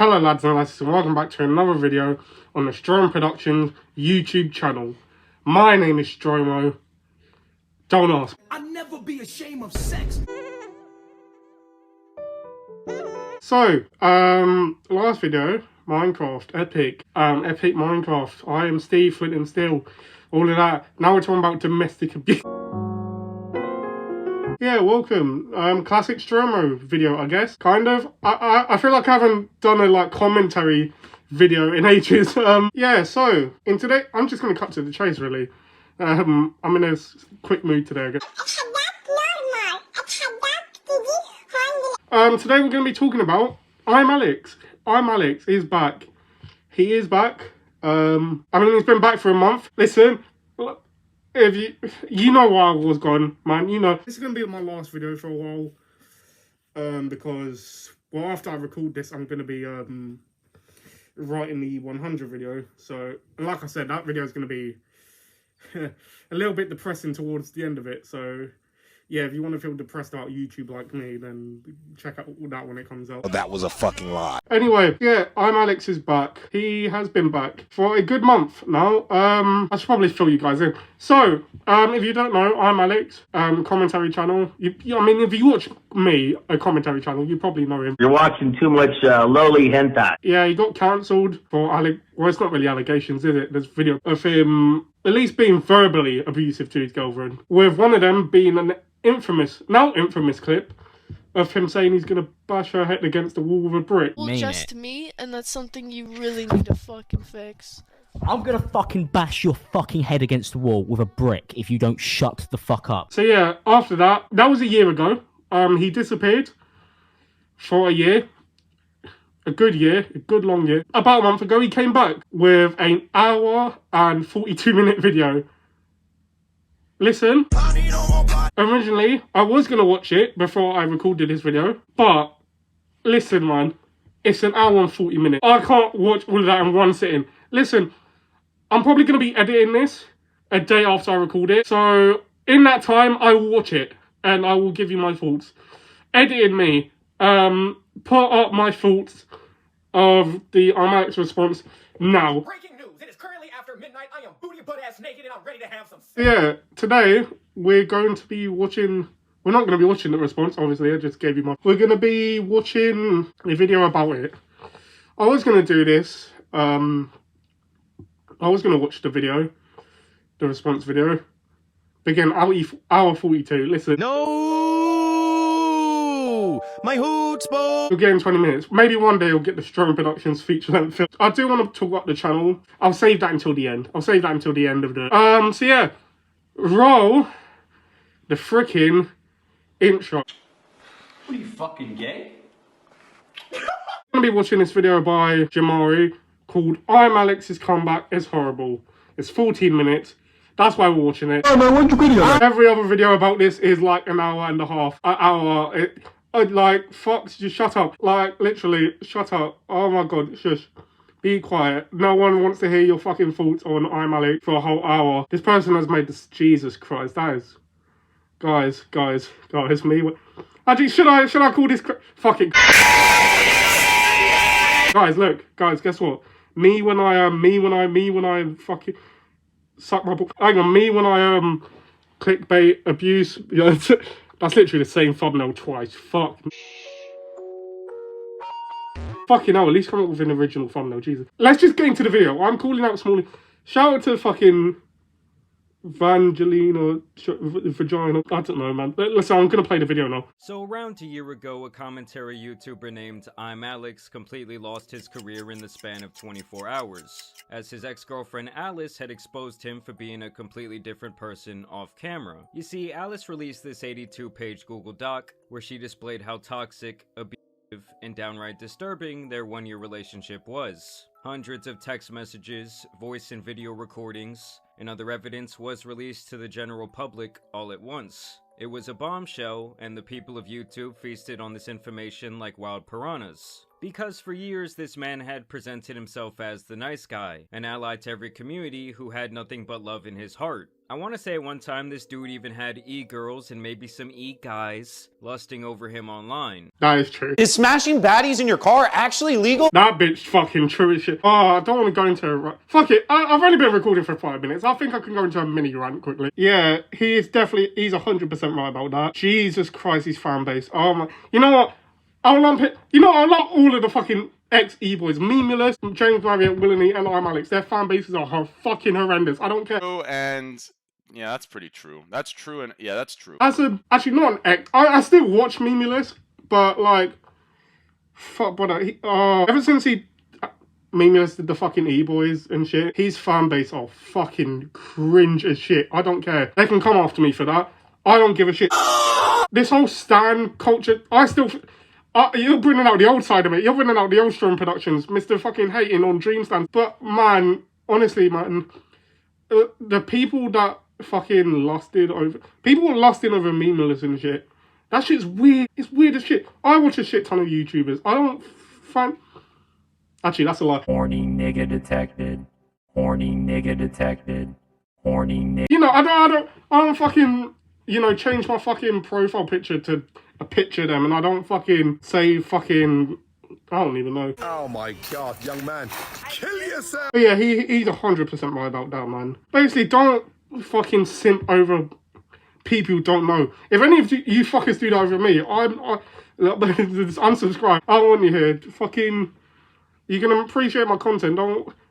Hello lads and lasses, and welcome back to another video on the Stromo Productions YouTube channel. My name is Stromo. Don't ask. I'd never be ashamed of sex. So, last video, Minecraft, epic Minecraft. I am Steve, Flint and Steel, all of that. Now we're talking about domestic abuse. Yeah, welcome. Classic Stromo video, I guess. Kind of. I feel like I haven't done a commentary video in ages. Yeah, so in today, I'm just gonna cut to the chase really. I'm in a quick mood today, I guess. Today we're gonna be talking about ImAllexx. ImAllexx is back. He is back. I mean, he's been back for a month. Listen. If you know why I was gone, man, you know. This is going to be my last video for a while, because, well, after I record this, I'm going to be, writing the 100 video, so, and like I said, that video is going to be a little bit depressing towards the end of it, so, yeah, if you want to feel depressed about YouTube like me, then check out that when it comes out. That was a fucking lie. Anyway, yeah, ImAllexx is back. He has been back for a good month now. I should probably fill you guys in. So, if you don't know, ImAllexx, commentary channel. I mean, if you watch me, a commentary channel, you probably know him. You're watching too much lowly hentai. Yeah, he got cancelled for, well, it's not really allegations, is it? There's video of him at least being verbally abusive to his girlfriend. With one of them being an infamous clip of him saying he's gonna bash her head against the wall with a brick. Well, just me, and that's something you really need to fucking fix. I'm gonna fucking bash your fucking head against the wall with a brick if you don't shut the fuck up. So yeah, after that was a year ago. He disappeared for a year. A good long year. About a month ago, he came back with an hour and 42-minute video. Listen. Originally, I was going to watch it before I recorded this video, but listen, man, it's an hour and 40 minutes. I can't watch all of that in one sitting. Listen, I'm probably going to be editing this a day after I record it, so in that time, I will watch it, and I will give you my thoughts. Editing me, put up my thoughts of the ImAllexx response now. Breaking news, it is currently after midnight. I am booty butt ass naked and I'm ready to have some sex. Yeah, today we're going to be watching, we're not going to be watching the response, obviously, I just gave you my, we're going to be watching a video about it. I was going to do this, I was going to watch the video, the response video, begin hour 42, listen. No! My hoot's ball! We'll get in 20 minutes. Maybe one day we'll get the Stromo Productions feature-length film. I do want to talk about the channel. I'll save that until the end. I'll save that until the end of the... So yeah, roll the freaking intro. What are you, fucking gay? I'm going to be watching this video by Jamari called ImAllexx's Comeback is Horrible. It's 14 minutes. That's why we're watching it. Oh man, what's your video? Every other video about this is like an hour and a half. An hour. Like, fuck, just shut up. Like, literally, shut up. Oh my god, shush. Be quiet. No one wants to hear your fucking thoughts on ImAllexx for a whole hour. This person has made this... Jesus Christ, that is... Guys, me... Actually, should I call this... Fucking... Guys, look. Guys, guess what? Me when I fucking... Suck my... Hang on, me when I, clickbait, abuse... Yeah, that's literally the same thumbnail twice. Fuck. Fucking hell, at least come up with an original thumbnail, Jesus. Let's just get into the video. I'm calling out Smalley. Shout out to fucking Vangelina Vagina. I don't know, man. Listen, I'm gonna play the video now. So around a year ago, a commentary YouTuber named ImAllexx completely lost his career in the span of 24 hours, as his ex-girlfriend Alice had exposed him for being a completely different person off camera. You see, Alice released this 82-page Google Doc where she displayed how toxic, abusive, and downright disturbing their one-year relationship was. Hundreds of text messages, voice and video recordings, and other evidence was released to the general public all at once. It was a bombshell, and the people of YouTube feasted on this information like wild piranhas. Because for years, this man had presented himself as the nice guy, an ally to every community who had nothing but love in his heart. I want to say at one time this dude even had e-girls and maybe some e-guys lusting over him online. That is true. Is smashing baddies in your car actually legal? That bitch fucking true as shit. Oh, I don't want to go into a rant. Fuck it. I've only been recording for 5 minutes. I think I can go into a mini rant quickly. Yeah, he's 100% right about that. Jesus Christ, his fan base. Oh my. You know what? I'll lump all of the fucking ex-E-boys. Memulous, James Marriott, Willany, and ImAllexx. Their fan bases are fucking horrendous. I don't care. And yeah, that's pretty true. That's true, and yeah, that's true. Actually not an ex. I still watch Memulous, but like, fuck, but ever since Memulous did the fucking E-boys and shit, his fan base are fucking cringe as shit. I don't care. They can come after me for that. I don't give a shit. This whole stan culture, you're bringing out the old side of it. You're bringing out the old Strong Productions, Mr. fucking hating on Dream Stands. But man, honestly, man, the people that fucking lusted over Memulous and shit. That shit's weird. It's weird as shit. I watch a shit ton of YouTubers. I don't find. Actually, that's a lie. Horny nigga detected. Horny nigga detected. Horny nigga. You know, I don't fucking, change my fucking profile picture to a picture of them, and I don't fucking say fucking, I don't even know. Oh my god, young man. Kill yourself! But yeah, he's 100% right about that, man. Basically, don't fucking simp over people you don't know. If any of you fuckers do that over me, unsubscribe. I don't want you here. Fucking, you can appreciate my content.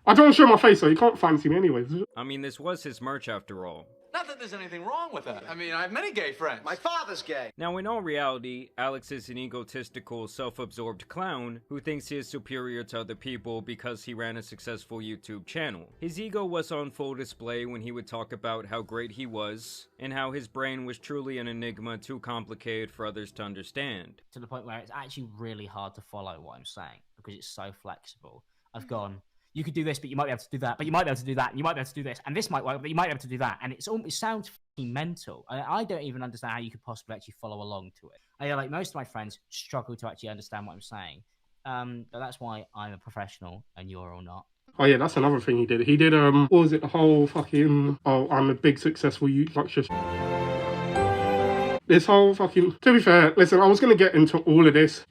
I don't show my face, so you can't fancy me anyways. I mean, this was his merch after all. Not that there's anything wrong with that. I mean, I have many gay friends. My father's gay. Now, in all reality, Alex is an egotistical, self-absorbed clown who thinks he is superior to other people because he ran a successful YouTube channel. His ego was on full display when he would talk about how great he was, and how his brain was truly an enigma too complicated for others to understand. To the point where it's actually really hard to follow what I'm saying, because it's so flexible. I've gone, you could do this, but you might be able to do that, but you might be able to do that, and you might be able to do this, and this might work, but you might be able to do that, and it sounds fucking mental. I don't even understand how you could possibly actually follow along to it. Like most of my friends struggle to actually understand what I'm saying. But that's why I'm a professional and you're all not. Oh yeah, that's another thing he did. He did what was it? The whole fucking I'm a big successful YouTuber. This whole fucking. To be fair, listen, I was gonna get into all of this,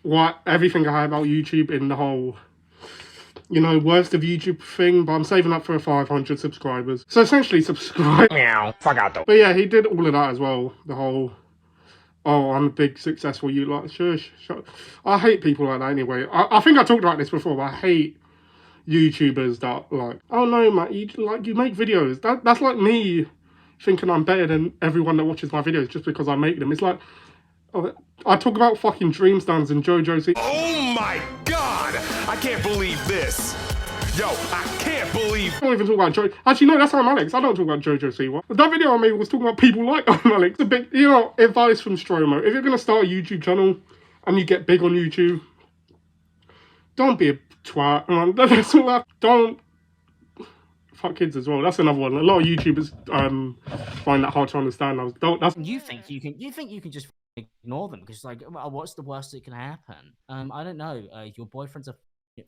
everything I have about YouTube in the whole, worst of YouTube thing, but I'm saving up for 500 subscribers. So essentially, subscribe. Meow. Fagato. But yeah, he did all of that as well. The whole, I'm a big successful YouTuber. Like, shush. I hate people like that anyway. I think I talked about this before, but I hate YouTubers that like, oh no, man, you make videos. That's like me thinking I'm better than everyone that watches my videos just because I make them. It's like, I talk about fucking Dream Stands and JoJo. Oh my god! I can't believe this! Yo, I can't believe. I don't even talk about JoJo. Actually, no, that's ImAllexx. I don't talk about JoJo Siwa. That video I made was talking about people like ImAllexx. A big, advice from Stromo. If you're going to start a YouTube channel and you get big on YouTube, don't be a twat. That's all that. Don't fuck kids as well. That's another one. A lot of YouTubers find that hard to understand. You think you can just ignore them because like, what's the worst that can happen? I don't know. Your boyfriend's a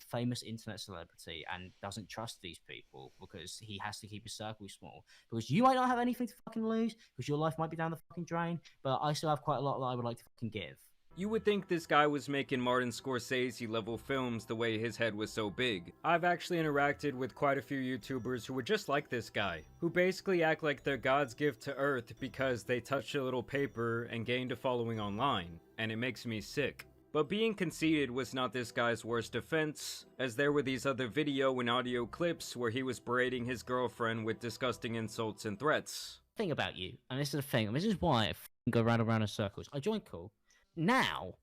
famous internet celebrity and doesn't trust these people because he has to keep his circle small, because you might not have anything to fucking lose, because your life might be down the fucking drain, but I still have quite a lot that I would like to fucking give. You would think this guy was making Martin Scorsese level films the way his head was so big. I've actually interacted with quite a few YouTubers who were just like this guy, who basically act like they're God's gift to Earth because they touched a little paper and gained a following online, and it makes me sick. But being conceited was not this guy's worst offense, as there were these other video and audio clips where he was berating his girlfriend with disgusting insults and threats. Thing about you, and this is the thing, and this is why I go round and round in circles. I joined cool. Now,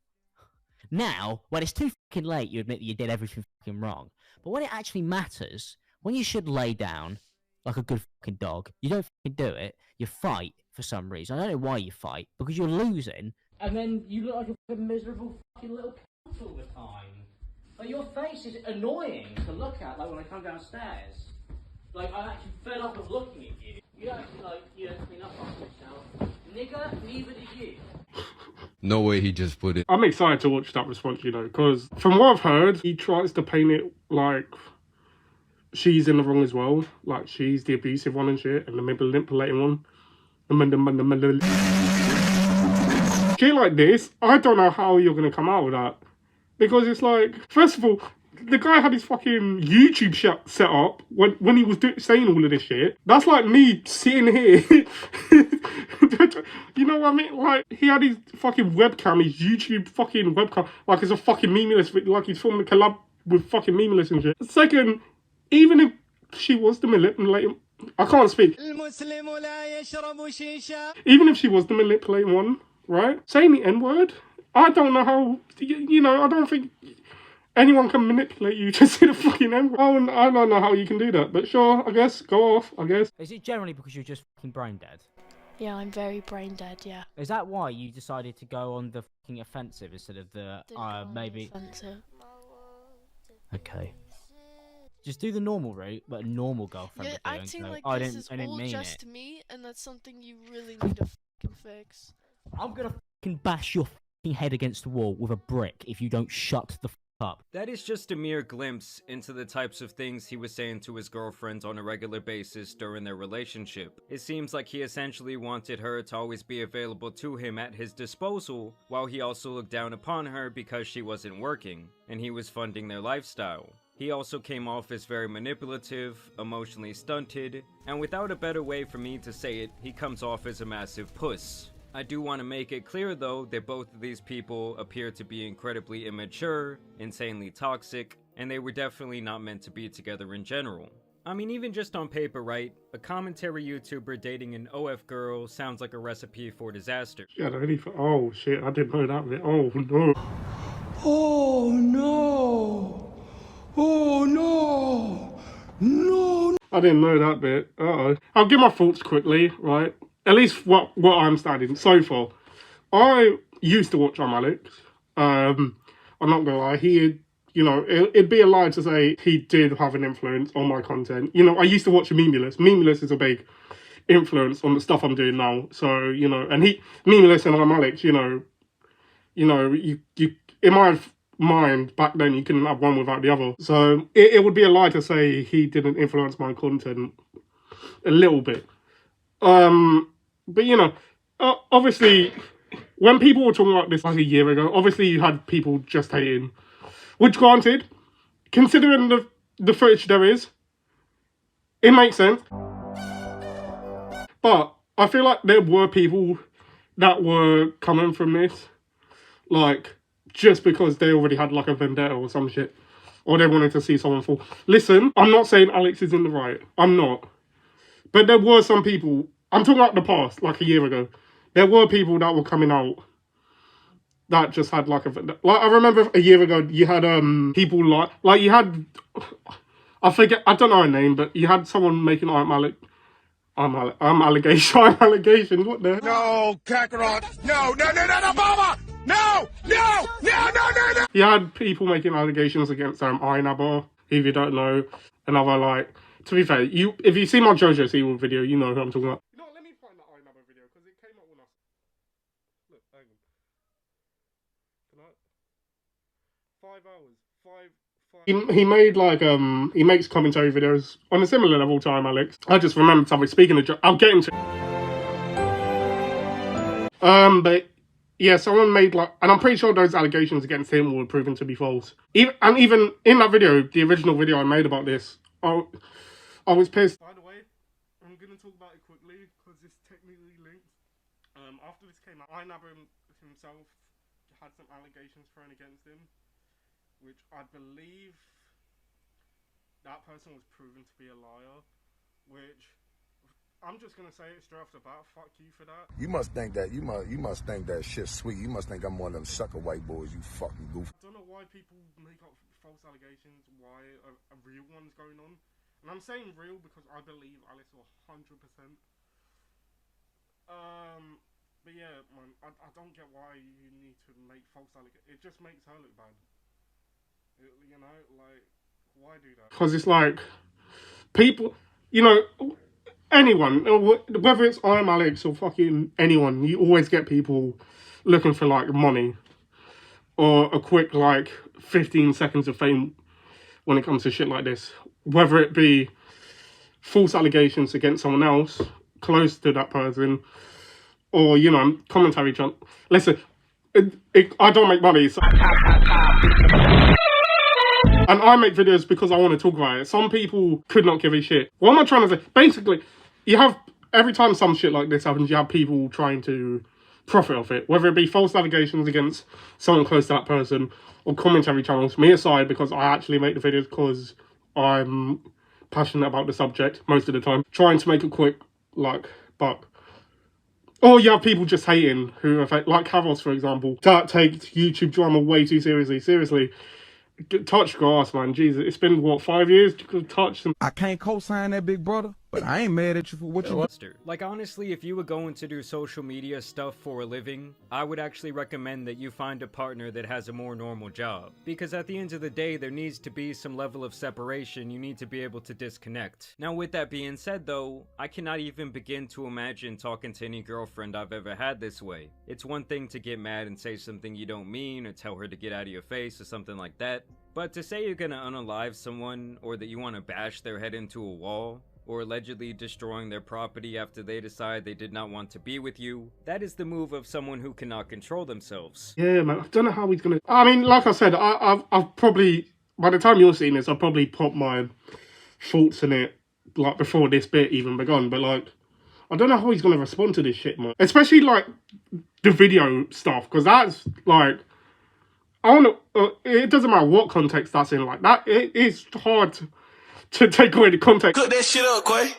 when it's too fucking late, you admit that you did everything fucking wrong. But when it actually matters, when you should lay down like a good fucking dog, you don't fucking do it. You fight for some reason. I don't know why you fight, because you're losing. And then you look like a fucking miserable fucking little cunt all the time. Like, your face is annoying to look at, like, when I come downstairs. Like, I'm actually fed up of looking at you. You don't actually, clean up after yourself. Nigga, neither do you. No way he just put it. I'm excited to watch that response, you know, because from what I've heard, he tries to paint it like she's in the wrong as well. Like she's the abusive one and shit, and the manipulating one. Shit like this, I don't know how you're going to come out with that. Because it's like, first of all, the guy had his fucking YouTube set up when he was saying all of this shit. That's like me sitting here. You know what I mean? Like, he had his fucking webcam, his YouTube fucking webcam, like it's a fucking memeless, like he's filming a collab with fucking memeless and shit. Second, even if she was the manipulating, I can't speak. Even if she was the manipulating one, right? Saying the N-word, I don't know how, you know, I don't think anyone can manipulate you to say the fucking N-word. I don't know how you can do that, but sure, I guess, go off, I guess. Is it generally because you're just fucking brain dead? Yeah, I'm very brain dead, yeah. Is that why you decided to go on the fucking offensive instead of the, maybe... Offensive. Okay. Just do the normal route, but a normal girlfriend. You're acting like I this is didn't all mean just it. me, and that's something you really need to fucking fix. I'm gonna fucking bash your fucking head against the wall with a brick if you don't shut the fuck up. That is just a mere glimpse into the types of things he was saying to his girlfriends on a regular basis during their relationship. It seems like he essentially wanted her to always be available to him at his disposal, while he also looked down upon her because she wasn't working, and he was funding their lifestyle. He also came off as very manipulative, emotionally stunted, and without a better way for me to say it, he comes off as a massive puss. I do want to make it clear though that both of these people appear to be incredibly immature, insanely toxic, and they were definitely not meant to be together in general. I mean, even just on paper, right? A commentary YouTuber dating an OF girl sounds like a recipe for disaster. Yeah, oh shit, I didn't know that bit. Oh no. Oh no! Oh no! No! I didn't know that bit. Uh-oh. I'll give my thoughts quickly, right? At least what I'm standing so far. I used to watch ImAllexx. I'm not gonna lie, he, you know, it'd be a lie to say he did have an influence on my content. You know, I used to watch Memeless. Memeless is a big influence on the stuff I'm doing now. So, you know, and Memeless and ImAllexx, you in my mind back then you couldn't have one without the other. So it would be a lie to say he didn't influence my content a little bit. But you know, obviously, when people were talking about this like a year ago, obviously you had people just hating. Which, granted, considering the footage there is, it makes sense. But I feel like there were people that were coming from this, like, just because they already had like a vendetta or some shit, or they wanted to see someone fall. Listen, I'm not saying Alex is in the right. I'm not. But there were some people, I'm talking about the past, like a year ago. There were people that were coming out that just had like I remember a year ago you had people like you had, I forget, I don't know her name, but you had someone making allegations. What the hell? No, Kakarot! No, Baba! No! You had people making allegations against ImAllexx, if you don't know. Another, like, to be fair, if you see my JoJo Siwa video, you know who I'm talking about. You know what, let me find that ImAllexx video, because it came up when I... Look, hang on. 5 hours. He made, like, he makes commentary videos on a similar level to ImAllexx. I just remembered something. Speaking of I'll get into it. But... yeah, someone made like, and I'm pretty sure those allegations against him were proven to be false. Even in that video, the original video I made about this, I was pissed. By the way, I'm gonna talk about it quickly because it's technically linked. After this came out, ImAllexx himself had some allegations thrown against him, which I believe that person was proven to be a liar, which... I'm just gonna say it straight off the bat. Fuck you for that. You must think that shit's sweet. You must think I'm one of them sucker white boys. You fucking goof. I don't know why people make up false allegations. Why a real one's going on? And I'm saying real because I believe Alice 100%. But yeah, man, I don't get why you need to make false allegations. It just makes her look bad. You know, like, why do that? Because it's like people, you know. anyone, whether it's ImAllexx or fucking anyone, you always get people looking for like money or a quick like 15 seconds of fame when it comes to shit like this. Whether it be false allegations against someone else close to that person, or, you know, commentary chant. Listen, I don't make money, so... And I make videos because I want to talk about it. Some people could not give a shit. What am I trying to say? Basically, you have, every time some shit like this happens, you have people trying to profit off it. Whether it be false allegations against someone close to that person, or commentary channels, me aside, because I actually make the videos because I'm passionate about the subject most of the time. Trying to make a quick, like, buck. Or you have people just hating, who are, like Kavos, for example, that takes YouTube drama way too seriously. Seriously. Touch grass, man. Jesus, it's been, what, 5 years? You could touch some... I can't co-sign that, big brother, but I ain't mad at you for what you do. Like, honestly, if you were going to do social media stuff for a living, I would actually recommend that you find a partner that has a more normal job. Because at the end of the day, there needs to be some level of separation. You need to be able to disconnect. Now, with that being said, though, I cannot even begin to imagine talking to any girlfriend I've ever had this way. It's one thing to get mad and say something you don't mean, or tell her to get out of your face or something like that. But to say you're gonna unalive someone, or that you want to bash their head into a wall, or allegedly destroying their property after they decide they did not want to be with you, that is the move of someone who cannot control themselves. Yeah, man, I don't know how he's gonna... I mean, like I said, I've probably... By the time you're seeing this, I'll probably put my thoughts in it, like, before this bit even begun, but, like, I don't know how he's gonna respond to this shit, man. Especially, like, the video stuff, because that's, like... I don't know, it doesn't matter what context that's in, like, that, it's hard to take away the context. Cook that shit up, Quay.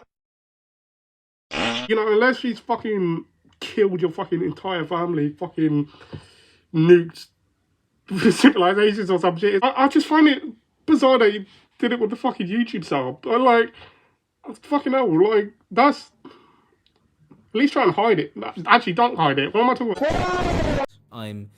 You know, unless she's fucking killed your fucking entire family, fucking nuked civilizations or some shit. I just find it bizarre that you did it with the fucking YouTube setup. But, like, fucking hell, like, that's... At least try and hide it. Actually, don't hide it. What am I talking about? I'm,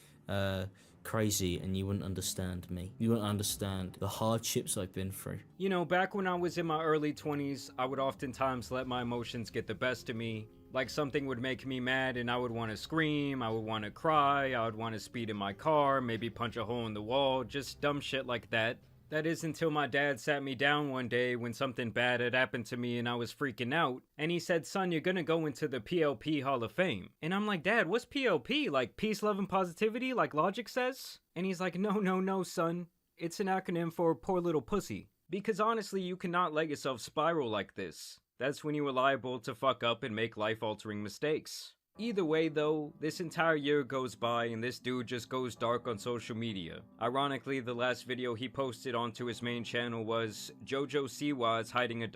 crazy, and you wouldn't understand me. You wouldn't understand the hardships I've been through. You know, back when I was in my early 20s, I would oftentimes let my emotions get the best of me. Like, something would make me mad and I would want to scream, I would want to cry, I would want to speed in my car, maybe punch a hole in the wall, just dumb shit like that. That is until my dad sat me down one day when something bad had happened to me and I was freaking out. And he said, son, you're gonna go into the PLP Hall of Fame. And I'm like, Dad, what's PLP? Like peace, love, and positivity, like Logic says? And he's like, no, son. It's an acronym for poor little pussy. Because honestly, you cannot let yourself spiral like this. That's when you are liable to fuck up and make life-altering mistakes. Either way though, this entire year goes by and this dude just goes dark on social media. Ironically, the last video he posted onto his main channel was JoJo Siwa is hiding a...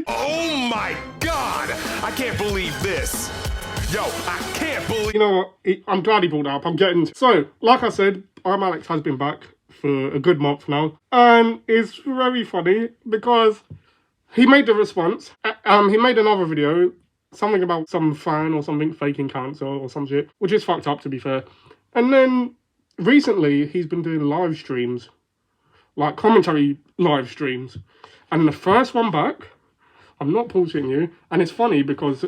Oh my god! I can't believe this! Yo, I can't believe... You know what? I'm glad he brought that up. I'm getting... So, like I said, ImAllexx has been back for a good month now. And it's very funny because he made the response. He made another video, something about some fan or something faking cancer or some shit, which is fucked up, to be fair. And then recently he's been doing live streams, like commentary live streams. And the first one back, I'm not bullshitting you, and it's funny because,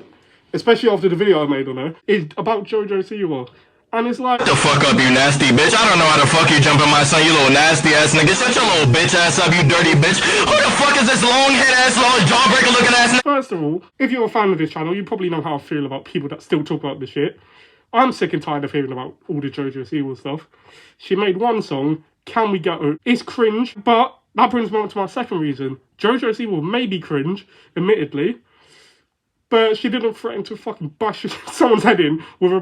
especially after the video I made on her, is about JoJo Siwa. And it's like, Shut the fuck up, you nasty bitch. I don't know how the fuck you jump on my son, you little nasty ass nigga. Shut your little bitch ass up, you dirty bitch. Who the fuck is this long head ass, long jawbreaker looking ass nigga? First of all, if you're a fan of this channel, you probably know how I feel about people that still talk about this shit. I'm sick and tired of hearing about all the JoJo Siwa stuff. She made one song, Can We Get Over? It's cringe, but that brings me on to my second reason. JoJo Siwa may be cringe, admittedly, but she didn't threaten to fucking bash someone's head in with a...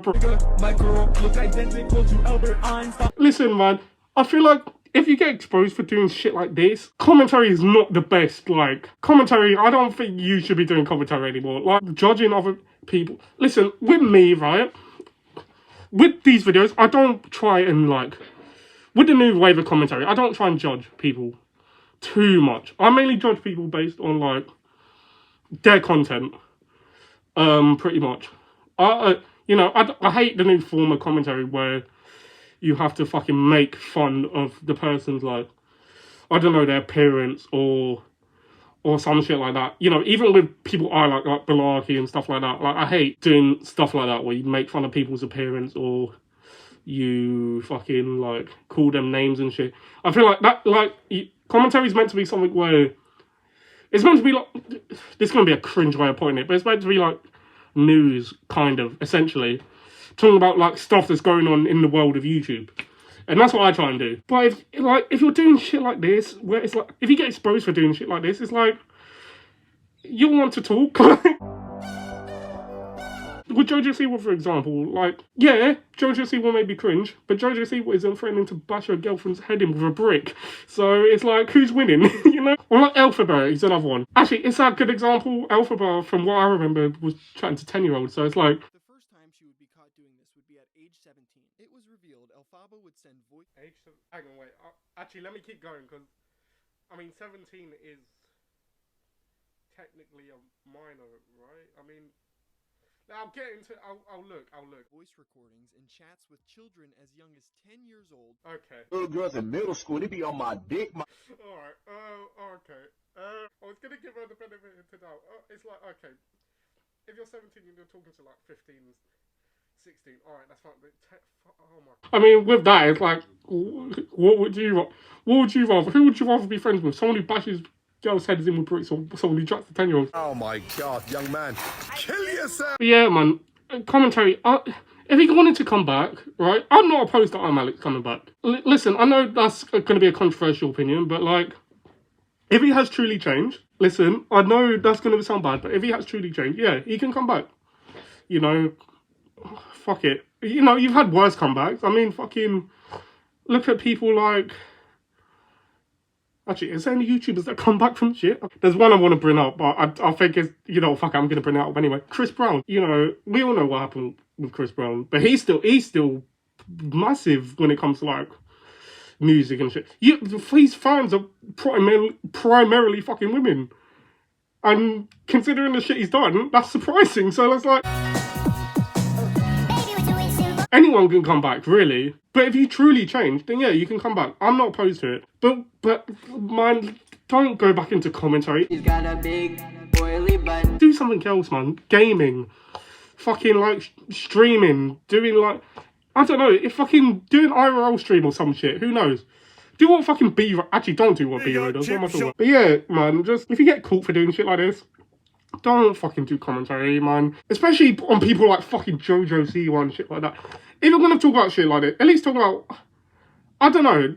Listen, man, I feel like if you get exposed for doing shit like this, commentary is not the best. Like, commentary, I don't think you should be doing commentary anymore. Like, judging other people. Listen, with me, right, with these videos, I don't try and, like, with the new wave of commentary, I don't try and judge people too much. I mainly judge people based on, like, their content. Pretty much. You know, I hate the new form of commentary where you have to fucking make fun of the person's, like, I don't know, their appearance or or some shit like that. You know, even with people I like Belarki and stuff like that. Like, I hate doing stuff like that where you make fun of people's appearance or you fucking, like, call them names and shit. I feel like that, like, commentary is meant to be something where it's meant to be like, this is going to be a cringe way of putting it, but it's meant to be like news, kind of, essentially. Talking about, like, stuff that's going on in the world of YouTube. And that's what I try and do. But if you're doing shit like this, where it's like, if you get exposed for doing shit like this, it's like, you'll want to talk. With Jojo Siwa, for example, like, yeah, Jojo Siwa may be cringe, but Jojo Siwa isn't threatening to bash her girlfriend's head in with a brick. So it's like, who's winning, you know? Or like Elphaba is another one. Actually, it's a good example. Elphaba, from what I remember, was chatting to 10-year-olds, so it's like... The first time she would be caught doing this would be at age 17. It was revealed Elphaba would send voice... Hang on, wait. Actually, let me keep going, because, I mean, 17 is technically a minor, right? I mean... I'll get into... I'll look. Voice recordings and chats with children as young as 10 years old. Okay. Little girls in middle school, they be on my dick. Alright, okay. I was gonna give her the benefit of the doubt. It's like, okay, if you're 17 and you're talking to like 15, 16, alright, that's fine. But oh my... I mean, with that, it's like, what would you rather? Who would you rather be friends with? Someone who bashes girls' heads in with bricks, or someone who chats to 10-year-olds? Oh my God, young man, kill yourself. But yeah, man, commentary. If he wanted to come back, right, I'm not opposed to ImAllexx coming back. Listen, I know that's going to be a controversial opinion, but like, if he has truly changed, listen, I know that's going to sound bad, but if he has truly changed, yeah, he can come back. You know, fuck it. You know, you've had worse comebacks. I mean, fucking, look at people like... Actually, is there any YouTubers that come back from shit? There's one I want to bring up, but I think it's, you know, fuck it, I'm going to bring it up anyway. Chris Brown. You know, we all know what happened with Chris Brown, but he's still massive when it comes to, like, music and shit. His fans are primarily fucking women. And considering the shit he's done, that's surprising. So it's like... Anyone can come back, really. But if you truly change, then yeah, you can come back. I'm not opposed to it. But man, don't go back into commentary. He's got a big oily butt. Do something else, man. Gaming. Fucking, like, streaming. Doing, like... I don't know. If fucking doing IRL stream or some shit. Who knows? Do what fucking B-Road... Actually, don't do what B-Road does. What am I talking about? But yeah, man, just... If you get caught for doing shit like this, don't fucking do commentary, man. Especially on people like fucking Jojo Siwa and shit like that. If you're gonna talk about shit like this, at least talk about... I don't know.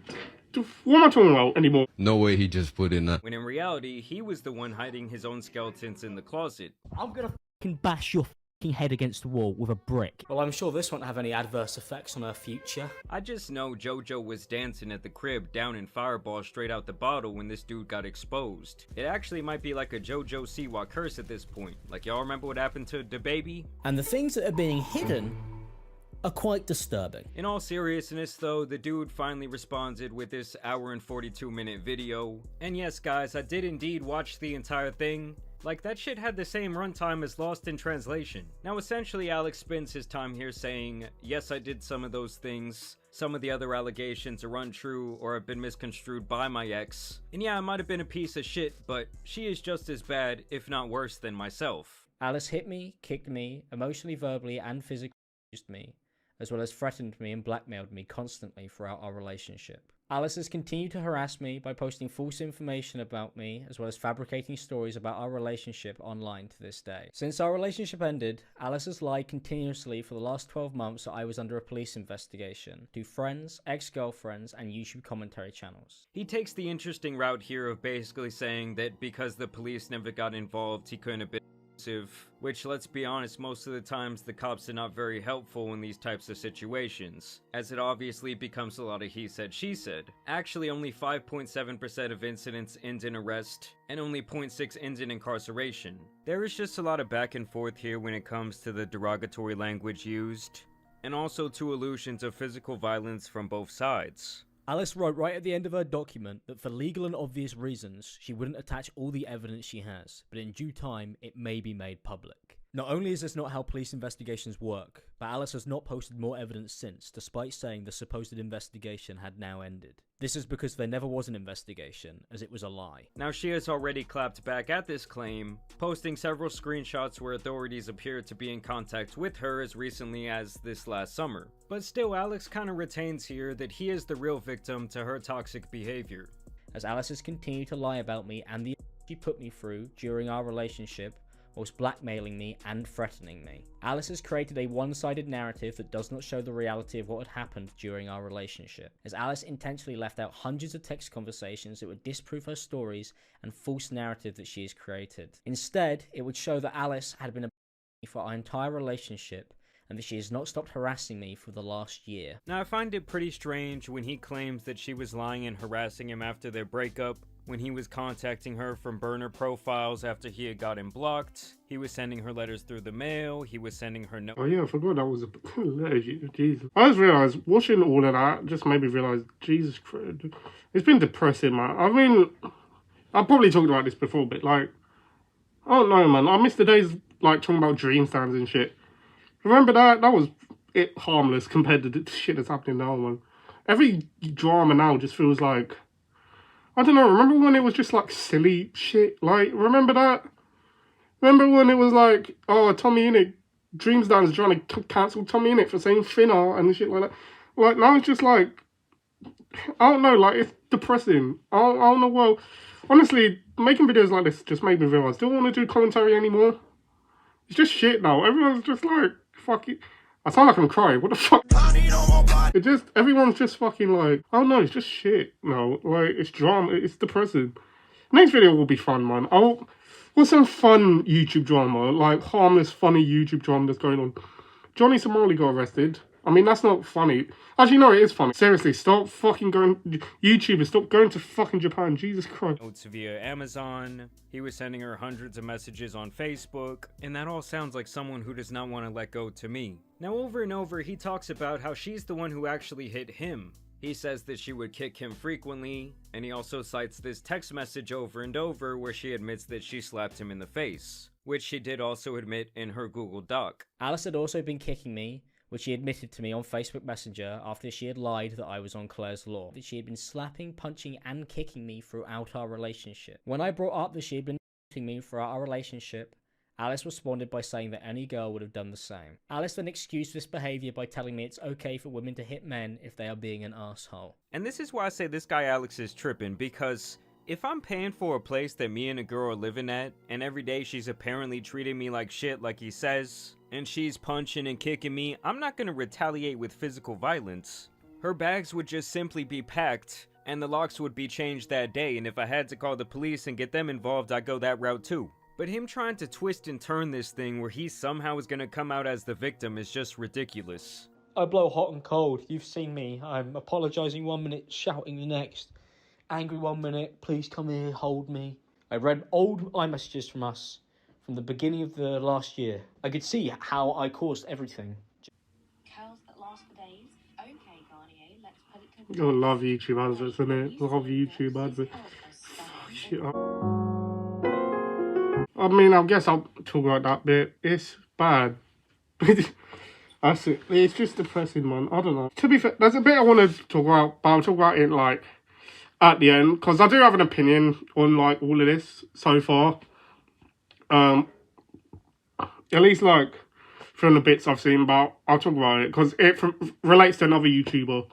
What am I talking about anymore? No way he just put in that. When in reality, he was the one hiding his own skeletons in the closet. I'm gonna fucking bash your fucking head against the wall with a brick. Well, I'm sure this won't have any adverse effects on her future. I just know JoJo was dancing at the crib down in Fireball straight out the bottle when this dude got exposed. It actually might be like a JoJo Siwa curse at this point. Like, y'all remember what happened to DaBaby? And the things that are being hidden are quite disturbing. In all seriousness though, the dude finally responded with this hour and 42-minute video. And yes guys, I did indeed watch the entire thing. Like, that shit had the same runtime as Lost in Translation. Now essentially Alex spends his time here saying, yes I did some of those things, some of the other allegations are untrue or have been misconstrued by my ex, and yeah I might have been a piece of shit, but she is just as bad, if not worse, than myself. Alice hit me, kicked me, emotionally, verbally and physically abused me, as well as threatened me and blackmailed me constantly throughout our relationship. Alice has continued to harass me by posting false information about me, as well as fabricating stories about our relationship online to this day. Since our relationship ended, Alice has lied continuously for the last 12 months that I was under a police investigation, to friends, ex-girlfriends, and YouTube commentary channels. He takes the interesting route here of basically saying that because the police never got involved, he couldn't have been which, let's be honest, most of the times the cops are not very helpful in these types of situations, as it obviously becomes a lot of he said, she said. Actually, only 5.7% of incidents end in arrest, and only 0.6% end in incarceration. There is just a lot of back and forth here when it comes to the derogatory language used, and also to allusions of physical violence from both sides. Alice wrote right at the end of her document that for legal and obvious reasons, she wouldn't attach all the evidence she has, but in due time, it may be made public. Not only is this not how police investigations work, but Alice has not posted more evidence since, despite saying the supposed investigation had now ended. This is because there never was an investigation, as it was a lie. Now, she has already clapped back at this claim, posting several screenshots where authorities appear to be in contact with her as recently as this last summer. But still, Alex kinda retains here that he is the real victim to her toxic behavior. As Alice has continued to lie about me and the she put me through during our relationship, whilst blackmailing me and threatening me. Alice has created a one-sided narrative that does not show the reality of what had happened during our relationship, as Alice intentionally left out hundreds of text conversations that would disprove her stories and false narrative that she has created. Instead, it would show that Alice had been a for our entire relationship and that she has not stopped harassing me for the last year. Now, I find it pretty strange when he claims that she was lying and harassing him after their breakup, when he was contacting her from burner profiles after he had gotten blocked. He was sending her letters through the mail. He was sending her Oh yeah, I forgot that was a letter. Jesus. I just realised, watching all of that just made me realise, Jesus Christ. It's been depressing, man. I mean, I've probably talked about this before, but like, I don't know, man. I miss the days, like, talking about dream stands and shit. Remember that? That was it harmless compared to the shit that's happening now, man. Every drama now just feels like, I don't know, remember when it was just like silly shit? Like, remember that? Remember when it was like, oh, Tommy Innit, Dreamsdance trying to cancel Tommy Innit for saying thinner and shit like that. Like, now it's just like, I don't know, like, it's depressing. I don't know, well, honestly, making videos like this just made me realise I don't want to do commentary anymore. It's just shit now. Everyone's just like, fuck it. I sound like I'm crying. What the fuck? It just, everyone's just fucking like, oh no, it's just shit. No, like, it's drama. It's depressing. Next video will be fun, man. What's some fun YouTube drama? Like, harmless, funny YouTube drama that's going on. Johnny Somali got arrested. I mean, that's not funny. Actually, no, it is funny. Seriously, stop fucking going... YouTubers, stop going to fucking Japan. Jesus Christ. Notes via Amazon. He was sending her hundreds of messages on Facebook. And that all sounds like someone who does not want to let go to me. Now, over and over, he talks about how she's the one who actually hit him. He says that she would kick him frequently, and he also cites this text message over and over where she admits that she slapped him in the face, which she did also admit in her Google Doc. Alice had also been kicking me, which she admitted to me on Facebook Messenger after she had lied that I was on Claire's Law, that she had been slapping, punching, and kicking me throughout our relationship. When I brought up that she had been hitting me throughout our relationship, Alice responded by saying that any girl would have done the same. Alice then excused this behaviour by telling me it's okay for women to hit men if they are being an asshole. And this is why I say this guy Alex is tripping, because if I'm paying for a place that me and a girl are living at, and every day she's apparently treating me like shit like he says, and she's punching and kicking me, I'm not gonna retaliate with physical violence. Her bags would just simply be packed, and the locks would be changed that day, and if I had to call the police and get them involved, I'd go that route too. But him trying to twist and turn this thing where he somehow is gonna come out as the victim is just ridiculous. I blow hot and cold. You've seen me. I'm apologising 1 minute, shouting the next. Angry 1 minute, please come here, hold me. I read old iMessages from us from the beginning of the last year. I could see how I caused everything. Curls that last for days. Okay, Garnier, let's put it to I love YouTube adverts, innit? Love YouTube adverts. Shit. I mean, I guess I'll talk about that bit. It's bad. That's it. It's just depressing, man. I don't know. To be fair, there's a bit I want to talk about, but I'll talk about it, like, at the end. Because I do have an opinion on, like, all of this so far. At least, like, from the bits I've seen, but I'll talk about it. Because it relates to another YouTuber.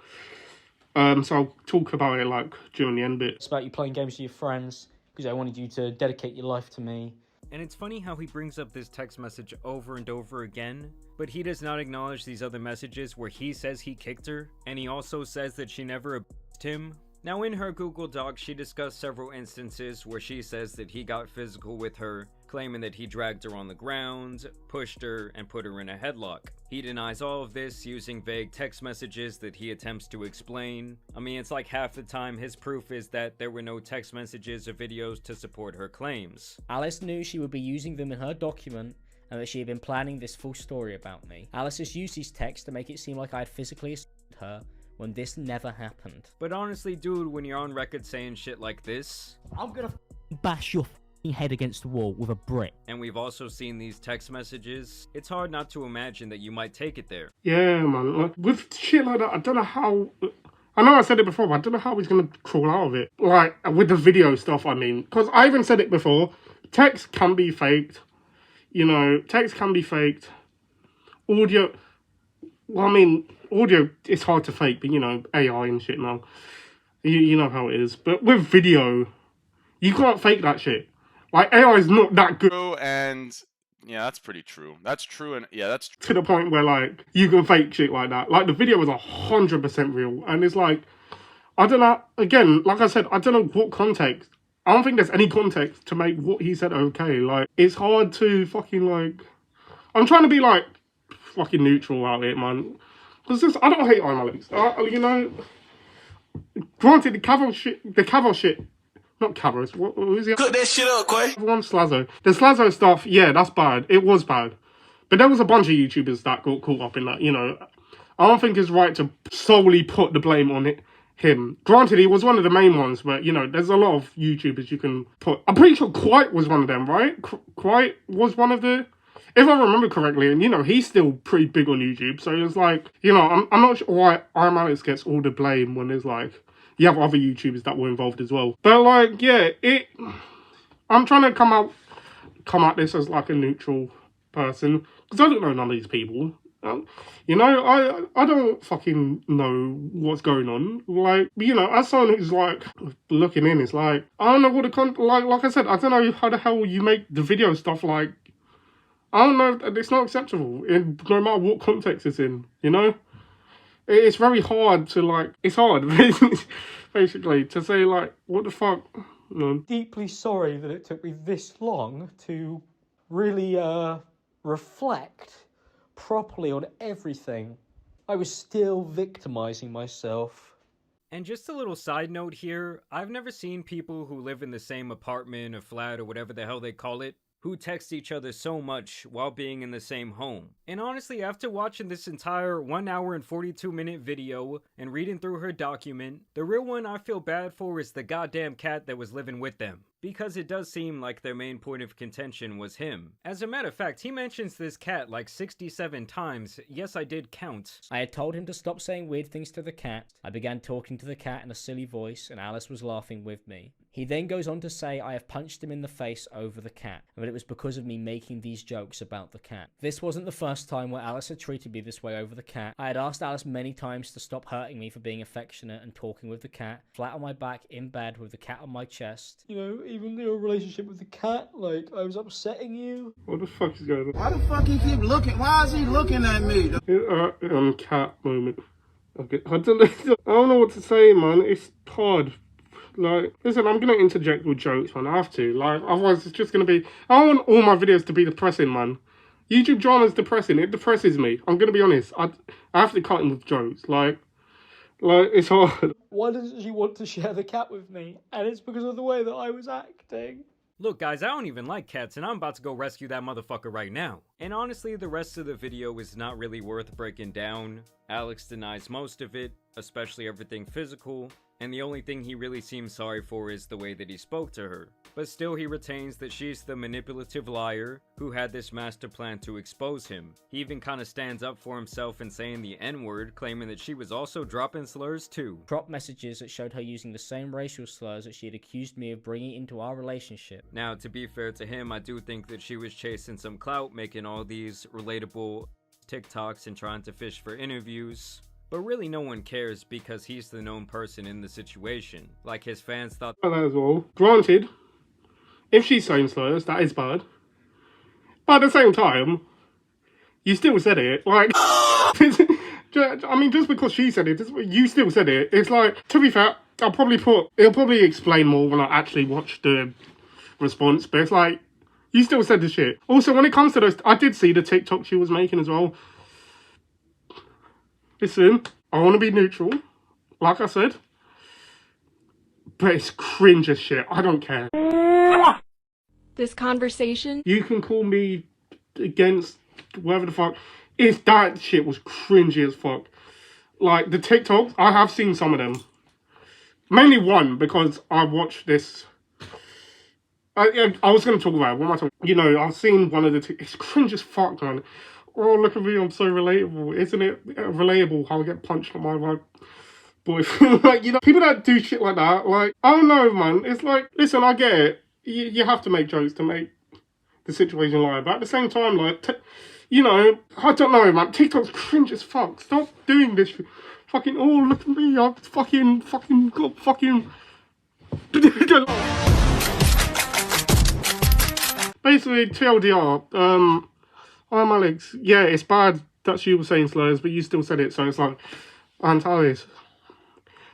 So I'll talk about it, like, during the end bit. It's about you playing games with your friends, because I wanted you to dedicate your life to me. And it's funny how he brings up this text message over and over again, but he does not acknowledge these other messages where he says he kicked her, and he also says that she never abused him. Now in her Google Doc, she discussed several instances where she says that he got physical with her, claiming that he dragged her on the ground, pushed her, and put her in a headlock. He denies all of this using vague text messages that he attempts to explain. I mean, it's like half the time his proof is that there were no text messages or videos to support her claims. Alice knew she would be using them in her document and that she had been planning this full story about me. Alice has used these texts to make it seem like I had physically assaulted her when this never happened. But honestly, dude, when you're on record saying shit like this, I'm gonna bash your head against the wall with a brick. And we've also seen these text messages. It's hard not to imagine that you might take it there. Yeah, man. Like, with shit like that, I don't know how... I know I said it before, but I don't know how he's going to crawl out of it. Like, with the video stuff, I mean. Because I even said it before. Text can be faked. You know, text can be faked. Audio... Well, I mean, audio is hard to fake, but, you know, AI and shit now. You know how it is. But with video, you can't fake that shit. Like, AI is not that good. And yeah, that's pretty true. That's true, and yeah, that's to the point where, like, you can fake shit like that. Like, the video was 100% real. And it's like, I don't know, again, like I said, I don't know what context. I don't think there's any context to make what he said okay. Like, it's hard to fucking, like... I'm trying to be, like, fucking neutral out here, man. Because I don't hate ImAllexx. You know... Granted, the Cavill shit, not Cavos, what was it? Cook that shit up, Quay. One Slazzo. The Slazzo stuff, yeah, that's bad. It was bad. But there was a bunch of YouTubers that got caught up in that, you know. I don't think it's right to solely put the blame on him. Granted, he was one of the main ones, but, you know, there's a lot of YouTubers you can put. I'm pretty sure Quite was one of them, right? Quite was one of the... If I remember correctly, and, you know, he's still pretty big on YouTube, so it's like, you know, I'm not sure why ImAllexx gets all the blame when there's, like, you have other YouTubers that were involved as well. But, like, yeah, I'm trying to come at this as, like, a neutral person, because I don't know none of these people. You know, I don't fucking know what's going on. Like, you know, as someone who's, like, looking in, it's like, I don't know what like I said, I don't know how the hell you make the video stuff, like, I don't know, it's not acceptable, no matter what context it's in, you know? It's very hard to, like, it's hard, basically, to say, like, what the fuck? No. Deeply sorry that it took me this long to really, reflect properly on everything. I was still victimizing myself. And just a little side note here, I've never seen people who live in the same apartment or flat or whatever the hell they call it, who text each other so much while being in the same home. And honestly, after watching this entire 1 hour and 42-minute video and reading through her document, the real one I feel bad for is the goddamn cat that was living with them. Because it does seem like their main point of contention was him. As a matter of fact, he mentions this cat like 67 times. Yes, I did count. I had told him to stop saying weird things to the cat. I began talking to the cat in a silly voice, and Alice was laughing with me. He then goes on to say I have punched him in the face over the cat, but it was because of me making these jokes about the cat. This wasn't the first time where Alice had treated me this way over the cat. I had asked Alice many times to stop hurting me for being affectionate and talking with the cat, flat on my back in bed with the cat on my chest. You know, even your relationship with the cat, like, I was upsetting you. What the fuck is going on? Why the fuck he keep looking? Why is he looking at me? Cat moment. Okay, I don't know what to say, man. It's hard. Like, listen, I'm gonna interject with jokes, man. I have to. Like, otherwise it's just gonna be... I don't want all my videos to be depressing, man. YouTube drama's depressing. It depresses me. I'm gonna be honest. I have to cut in with jokes. Like, it's hard. Why doesn't she want to share the cat with me? And it's because of the way that I was acting. Look guys, I don't even like cats and I'm about to go rescue that motherfucker right now. And honestly, the rest of the video is not really worth breaking down. Alex denies most of it, especially everything physical, and the only thing he really seems sorry for is the way that he spoke to her. But still he retains that she's the manipulative liar who had this master plan to expose him. He even kinda stands up for himself and saying the N-word, claiming that she was also dropping slurs too. Dropped messages that showed her using the same racial slurs that she had accused me of bringing into our relationship. Now, to be fair to him, I do think that she was chasing some clout, making all these relatable TikToks and trying to fish for interviews. But really no one cares because he's the known person in the situation. Like his fans thought that as well. Granted, if she's saying slurs, that is bad. But at the same time, you still said it. Like, I mean, just because she said it, you still said it. It's like, to be fair, it'll probably explain more when I actually watch the response. But it's like, you still said the shit. Also, when it comes to those, I did see the TikTok she was making as well. Listen, I want to be neutral, like I said, but it's cringe as shit. I don't care. This conversation? You can call me against whatever the fuck. If that shit was cringy as fuck. Like, the TikToks, I have seen some of them. Mainly one, because I watched this I was going to talk about it. What am I talking? You know, I've seen one of the. It's cringe as fuck, man. Oh, look at me, I'm so relatable. Isn't it relatable how I get punched on my right boyfriend? Like, you know, people that do shit like that, like, I don't know, man. It's like, listen, I get it. You have to make jokes to make the situation light. But at the same time, like, you know, I don't know, man. TikTok's cringe as fuck. Stop doing this. Fucking, oh, look at me. I've got fucking. Basically, TLDR, ImAllexx, yeah, it's bad that you were saying slurs, but you still said it, so it's like, Alice,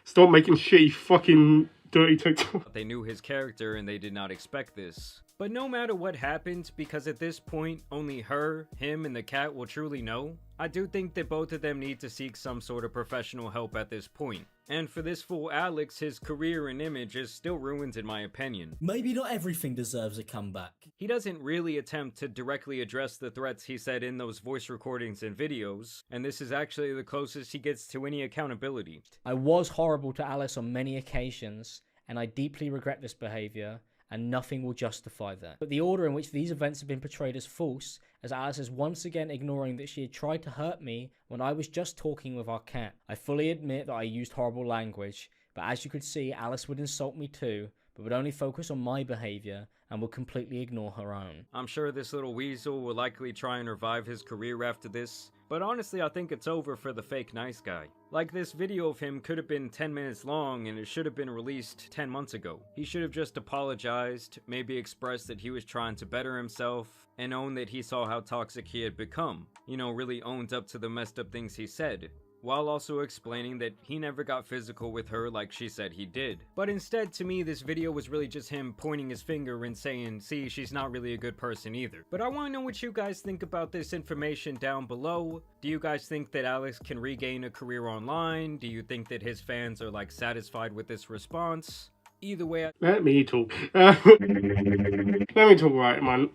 stop making shitty fucking dirty TikTok. They knew his character and they did not expect this. But no matter what happened, because at this point, only her, him, and the cat will truly know, I do think that both of them need to seek some sort of professional help at this point. And for this fool Alex, his career and image is still ruined in my opinion. Maybe not everything deserves a comeback. He doesn't really attempt to directly address the threats he said in those voice recordings and videos, and this is actually the closest he gets to any accountability. I was horrible to Alice on many occasions, and I deeply regret this behaviour, and nothing will justify that. But the order in which these events have been portrayed as false, as Alice is once again ignoring that she had tried to hurt me when I was just talking with our cat. I fully admit that I used horrible language, but as you could see, Alice would insult me too, but would only focus on my behaviour and would completely ignore her own. I'm sure this little weasel will likely try and revive his career after this, but honestly I think it's over for the fake nice guy. Like, this video of him could have been 10 minutes long and it should have been released 10 months ago. He should have just apologized, maybe expressed that he was trying to better himself, and owned that he saw how toxic he had become. You know, really owned up to the messed up things he said, while also explaining that he never got physical with her like she said he did. But instead, to me, this video was really just him pointing his finger and saying, see, she's not really a good person either. But I want to know what you guys think about this information down below. Do you guys think that Alex can regain a career online? Do you think that his fans are, like, satisfied with this response? Either way, Let me talk. Let me talk about it, man.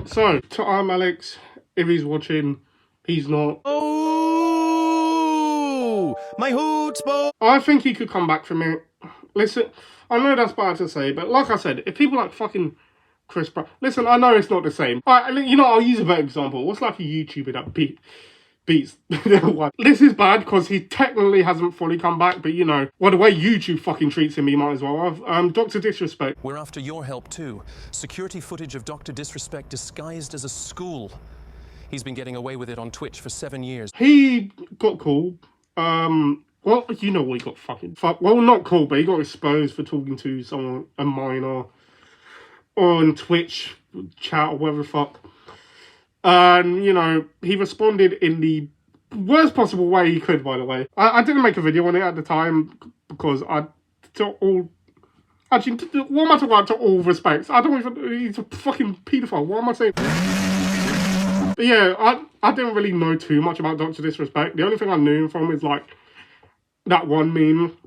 So, to ImAllexx, if he's watching, he's not. Oh, my hoots, boy. I think he could come back from it. Listen, I know that's bad to say, but like I said, if people like fucking Chris Brown, listen, I know it's not the same. You know, I'll use a better example. What's like a YouTuber that beats this is bad because he technically hasn't fully come back, but you know, well, the way YouTube fucking treats him, he might as well have. Dr. Disrespect. We're after your help too. Security footage of Dr. Disrespect disguised as a school. He's been getting away with it on Twitch for 7 years. He got called. Well, you know what he got fucking fucked. Well, not called, but he got exposed for talking to someone, a minor, on Twitch chat or whatever the fuck. And, you know, he responded in the worst possible way he could, by the way. I didn't make a video on it at the time because actually, what am I talking about to all respects? I don't even, he's a fucking paedophile. What am I saying? But yeah, I didn't really know too much about Dr. Disrespect. The only thing I knew him from is, like, that one meme.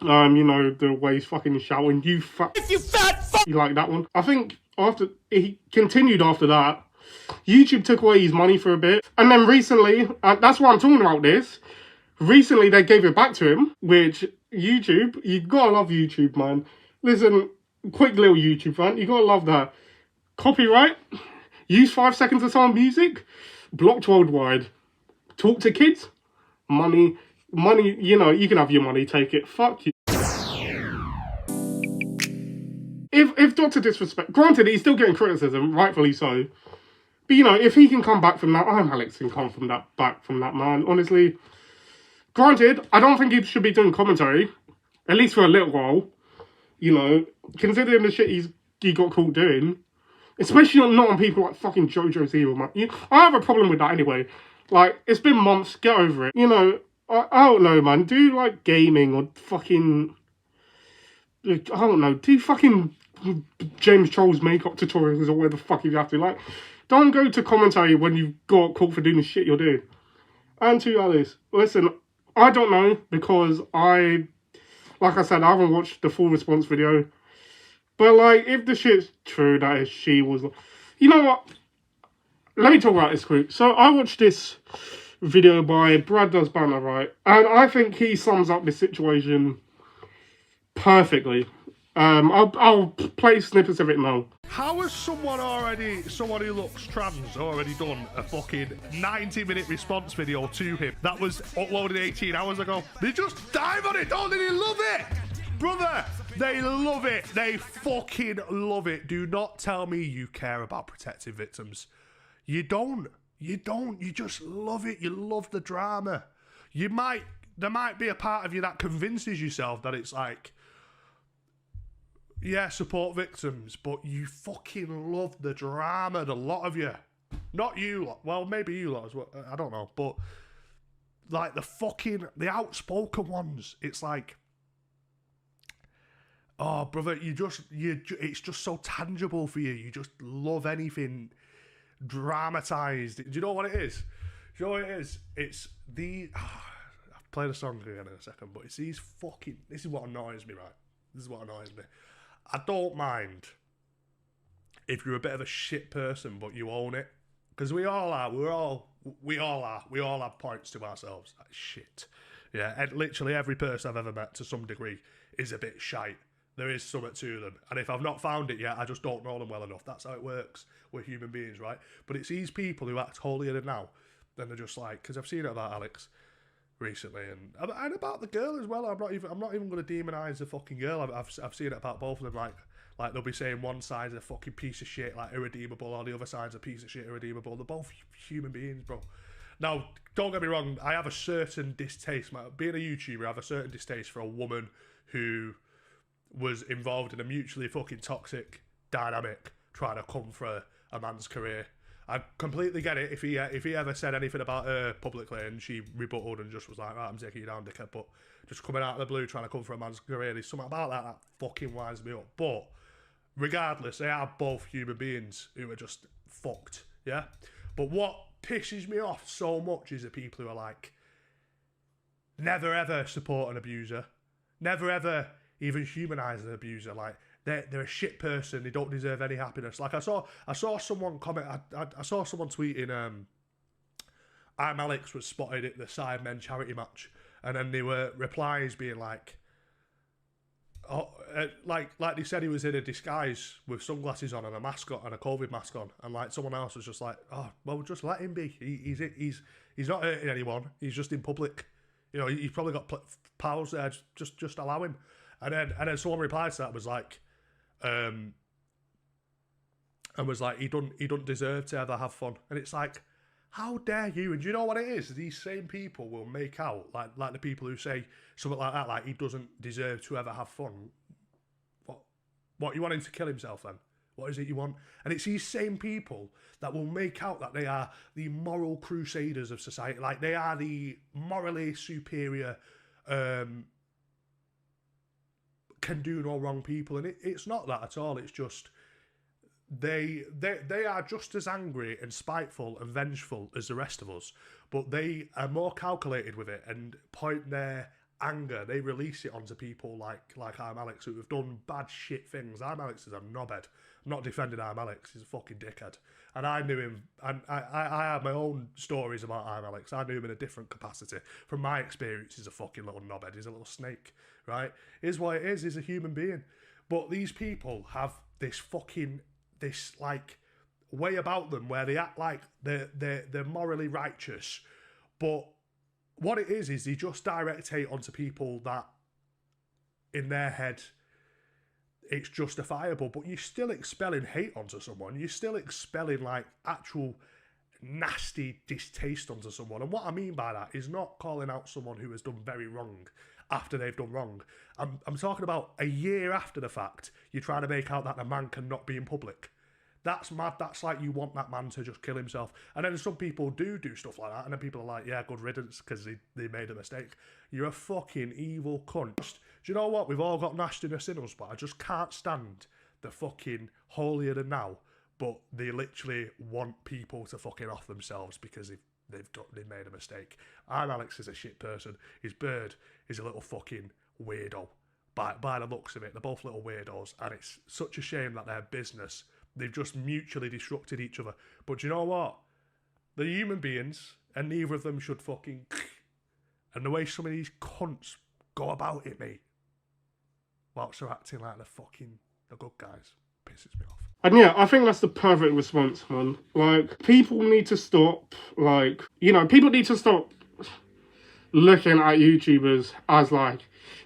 You know, the way he's fucking shouting, you fat fuck! You like that one? I think he continued after that. YouTube took away his money for a bit. And then recently, that's why I'm talking about this. Recently, they gave it back to him, which YouTube, you gotta love YouTube, man. Listen, quick little YouTube rant, you gotta love that. Copyright, use 5 seconds of someone's music, blocked worldwide. Talk to kids, money, you know, you can have your money, take it, fuck you. If Dr. Disrespect, granted, he's still getting criticism, rightfully so. But, you know, if he can come back from that, ImAllexx can come back from that, man. Honestly, granted, I don't think he should be doing commentary, at least for a little while. You know, considering the shit he got caught doing, especially not on people like fucking JoJo's Evil, man. I have a problem with that anyway. Like, it's been months, get over it. You know, I don't know, man. Do, like, gaming or fucking, I don't know, do fucking James Charles makeup tutorials or whatever the fuck you have to, like. Don't go to commentary when you've got caught for doing the shit you're doing. And to Alice, listen, I don't know because like I said, I haven't watched the full response video. But like, if the shit's true that she was, you know what? Let me talk about this quick. So I watched this video by Brad Does Banner, right? And I think he sums up this situation perfectly. I'll play snippets of it now. How has someone who looks trans already done a fucking 90-minute response video to him that was uploaded 18 hours ago? They just dive on it, don't they? They love it! Brother, they love it. They fucking love it. Do not tell me you care about protecting victims. You don't. You don't. You just love it. You love the drama. There might be a part of you that convinces yourself that it's like, yeah, support victims, but you fucking love the drama, the lot of you. Not you lot. Well, maybe you lot as well. I don't know. But, like, the outspoken ones, it's like, oh, brother, it's just so tangible for you. You just love anything dramatized. Do you know what it is? Do you know what it is? It's I'll play the song again in a second, but it's these fucking... This is what annoys me, right? This is what annoys me. I don't mind if you're a bit of a shit person, but you own it. Because we all are. We all have points to ourselves. Like, shit. Yeah, and literally every person I've ever met to some degree is a bit shite. There is something to them. And if I've not found it yet, I just don't know them well enough. That's how it works. We're human beings, right? But it's these people who act holier than now. Then they're just like... Because I've seen it about Alex recently, and about the girl as well. I'm not even going to demonize the fucking girl. I've seen it about both of them. Like they'll be saying one side's a fucking piece of shit, like irredeemable, or the other side's a piece of shit, irredeemable. They're both human beings, bro. Now, don't get me wrong. I have a certain distaste. Being a YouTuber, I have a certain distaste for a woman who was involved in a mutually fucking toxic dynamic, trying to come for a man's career. I completely get it if he ever said anything about her publicly and she rebutted and just was like, right, I'm taking you down, dickhead. But just coming out of the blue trying to come for a man's career, there's something about that fucking winds me up. But regardless, they are both human beings who are just fucked, yeah? But what pisses me off so much is the people who are like, never ever support an abuser. Never ever even humanise an abuser. Like, they're a shit person. They don't deserve any happiness. Like I saw someone comment. I saw someone tweeting. ImAllexx was spotted at the Sidemen charity match, and then there were replies being like, "Oh, like they said he was in a disguise with sunglasses on and a mask on and a COVID mask on," and like someone else was just like, "Oh, well, just let him be. He's not hurting anyone. He's just in public. You know, he's probably got pals there. Just allow him." And then someone replied to that was like. And was like, he don't deserve to ever have fun. And it's like, how dare you? And do you know what it is? These same people will make out, like the people who say something like that, like he doesn't deserve to ever have fun. What you want him to kill himself then? What is it you want? And it's these same people that will make out that they are the moral crusaders of society. Like they are the morally superior, can do no wrong people, and it's not that at all. It's just they are just as angry and spiteful and vengeful as the rest of us, but they are more calculated with it and point their anger. They release it onto people like ImAllexx who have done bad shit things. ImAllexx is a knobhead. I'm not defending ImAllexx. He's a fucking dickhead. And I knew him, and I have my own stories about ImAllexx. I knew him in a different capacity. From my experience, he's a fucking little knobhead. He's a little snake, right? Here's what it is. He's a human being. But these people have this like way about them where they act like they're morally righteous, but what it is they just direct hate onto people that in their head it's justifiable, but you're still expelling hate onto someone. You're still expelling like actual nasty distaste onto someone. And what I mean by that is not calling out someone who has done very wrong after they've done wrong. I'm talking about a year after the fact, you're trying to make out that the man cannot be in public. That's mad. That's like you want that man to just kill himself. And then some people do stuff like that, and then people are like, yeah, good riddance, because they made a mistake. You're a fucking evil cunt. Do you know what? We've all got nastiness in us, but I just can't stand the fucking holier than now, but they literally want people to fucking off themselves because they've made a mistake. ImAllexx is a shit person. His bird is a little fucking weirdo. By the looks of it, they're both little weirdos, and it's such a shame that their business, they've just mutually disrupted each other. But you know what? They're human beings, and neither of them should fucking... And the way some of these cunts go about it, mate. whilst they're acting like the good guys. Pisses me off. And yeah, I think that's the perfect response, man. Like, people need to stop, like, you know, people need to stop looking at YouTubers as, like,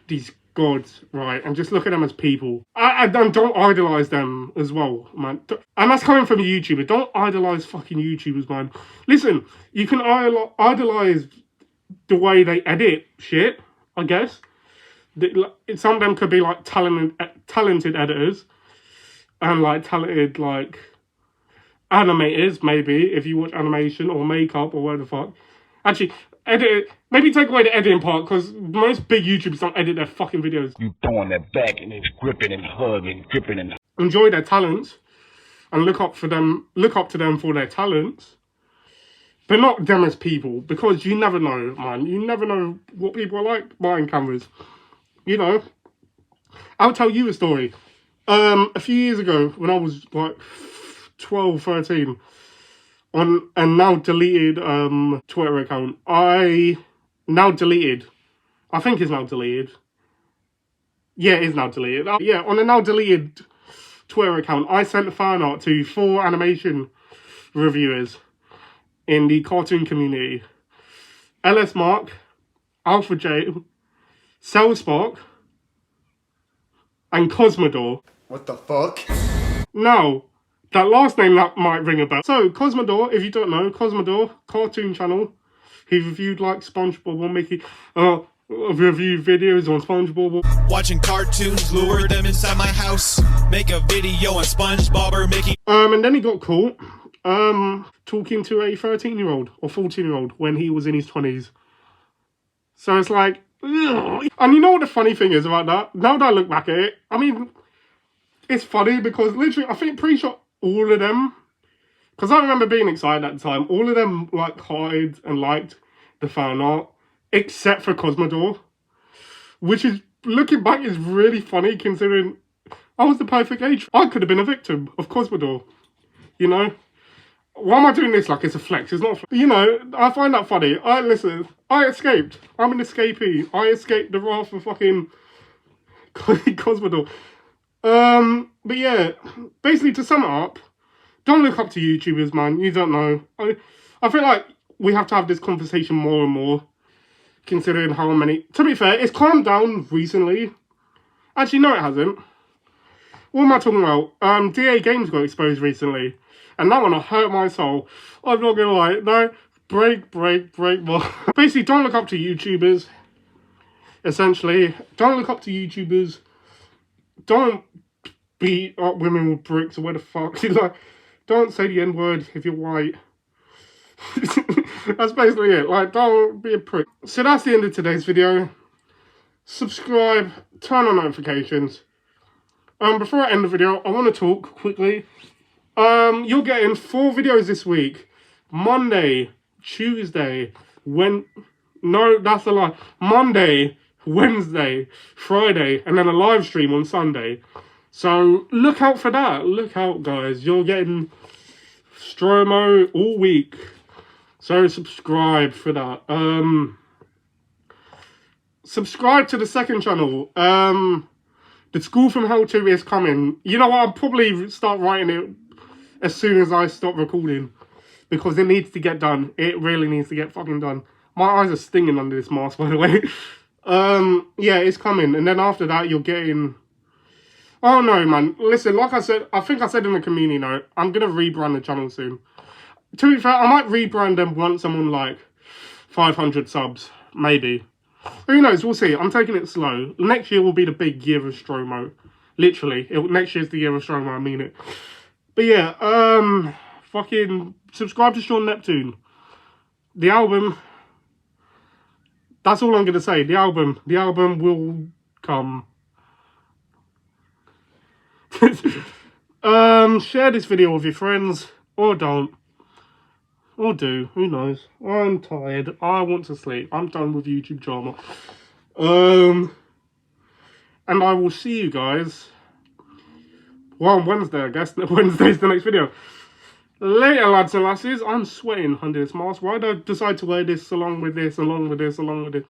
these gods, right? And just look at them as people. And don't idolize them as well, man. And that's coming from a YouTuber. Don't idolize fucking YouTubers, man. Listen, you can idolize the way they edit shit, I guess. Some of them could be, like, talented editors. And, like, talented, like, animators, maybe, if you watch animation or makeup or whatever the fuck. Actually, maybe take away the editing part, because most big YouTubers don't edit their fucking videos. You throwing that back and it's gripping and hugging, gripping and... Enjoy their talents and look up to them for their talents. But not them as people, because you never know, man. You never know what people are like behind cameras. You know, I'll tell you a story. A few years ago, when I was like 12, 13, on a now deleted Twitter account, I think it's now deleted. Yeah, it is now deleted. Yeah, on a now deleted Twitter account, I sent fan art to 4 animation reviewers in the cartoon community. LS Mark, Alpha J, Cellspark, and Cosmodor. What the fuck? Now, that last name that might ring a bell. So, Cosmodor, if you don't know, Cosmodor, cartoon channel. He reviewed like SpongeBob or Mickey. Reviewed videos on SpongeBob. Watching cartoons, lure them inside my house. Make a video on SpongeBob or Mickey. And then he got caught talking to a 13-year-old or 14-year-old when he was in his 20s. So it's like, ugh. And you know what the funny thing is about that? Now that I look back at it, I mean, it's funny because literally, I think pretty sure all of them, because I remember being excited at the time, all of them like hearted and liked the fan art, except for Cosmodor, which is, looking back, is really funny considering I was the perfect age. I could have been a victim of Cosmodor, you know? Why am I doing this like it's a flex? It's not a flex. You know, I find that funny. Listen, I escaped. I'm an escapee. I escaped the wrath of fucking Cosmodor. But yeah, basically to sum it up, don't look up to YouTubers, man. You don't know. I feel like we have to have this conversation more and more, considering how many... To be fair, it's calmed down recently. Actually, no, it hasn't. What am I talking about? DA Games got exposed recently. And that one hurt my soul. I'm not gonna lie. No, break more. Basically, don't look up to YouTubers. Essentially, don't look up to YouTubers. Don't beat up women with bricks or where the fuck. Like, don't say the N-word if you're white. That's basically it. Like, don't be a prick. So that's the end of today's video. Subscribe, turn on notifications. Before I end the video, I want to talk quickly. You're getting 4 videos this week. Monday, Tuesday, no, that's a lie. Monday, Wednesday, Friday, and then a live stream on Sunday. So look out for that. Look out, guys. You're getting Stromo all week. So subscribe for that. Subscribe to the second channel. The School from Hell 2 is coming. You know what? I'll probably start writing it as soon as I stop recording, because it needs to get done. It really needs to get fucking done. My eyes are stinging under this mask, by the way. Yeah, it's coming. And then after that, you're getting... Oh, no, man. Listen, like I said, I think I said in the community note, I'm going to rebrand the channel soon. To be fair, I might rebrand them once I'm on, like, 500 subs. Maybe. Who knows? We'll see. I'm taking it slow. Next year will be the big year of Stromo. Literally. Next year's the year of Stromo, I mean it. But yeah, fucking subscribe to Sean Neptune. The album, that's all I'm going to say. The album will come. Share this video with your friends, or don't. Or do, who knows. I'm tired. I want to sleep. I'm done with YouTube drama. And I will see you guys, well, on Wednesday, I guess. Wednesday's the next video. Later, lads and lasses. I'm sweating under this mask. Why did I decide to wear this along with this, along with this, along with this?